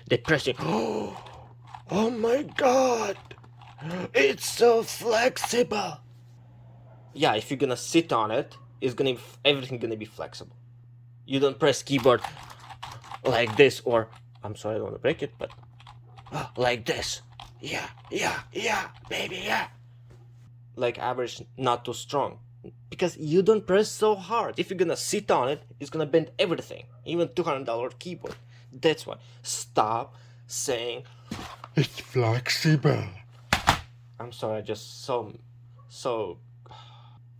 They press it. Oh my god! It's so flexible. Yeah, if you're gonna sit on it, everything gonna be flexible. You don't press keyboard like this, or I'm sorry, I don't want to break it, but like this. Yeah, baby, yeah. Like average, not too strong. Because you don't press so hard. If you're gonna sit on it, it's gonna bend everything. Even $200 keyboard. That's why. Stop saying it's flexible. I'm sorry, I just so.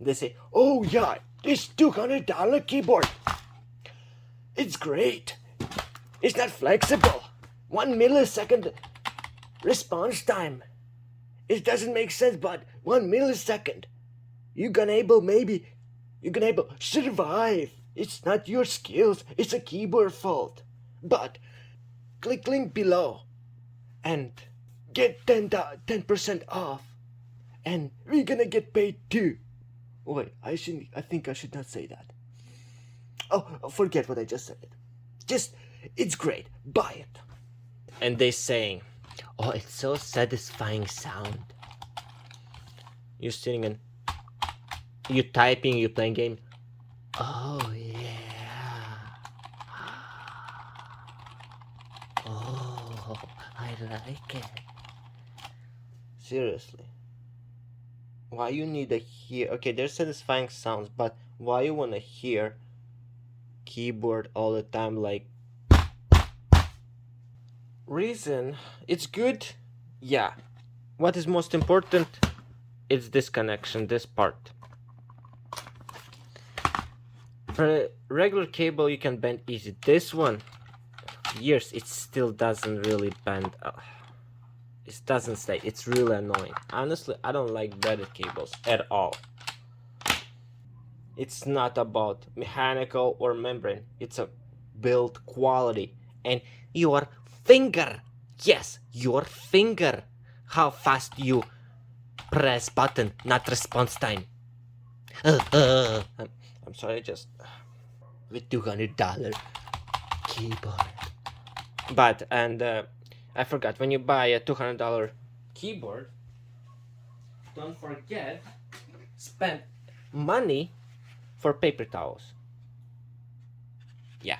They say, oh yeah, this $200 keyboard. It's great. It's not flexible. 1 millisecond response time. It doesn't make sense, but 1 millisecond. You're gonna able survive. It's not your skills, it's a keyboard fault. But click link below and get 10% off. And we're gonna get paid too. Wait, I think I should not say that. Oh, forget what I just said. It's great. Buy it. And they saying, oh, it's so satisfying sound. You're sitting and you typing, you playing game. Oh yeah. Oh, I like it. Seriously. Why you need to hear? Okay, there's satisfying sounds, but why you wanna hear keyboard all the time? Like, reason it's good. Yeah. What is most important? It's this connection, this part. For a regular cable, you can bend easy. This one, years, it still doesn't really bend. It doesn't stay. It's really annoying. Honestly, I don't like bended cables at all. It's not about mechanical or membrane. It's a build quality. And your finger. Yes, your finger. How fast you press button, not response time. I'm sorry, just with $200 keyboard. But I forgot, when you buy a $200 keyboard, don't forget spend money for paper towels. Yeah.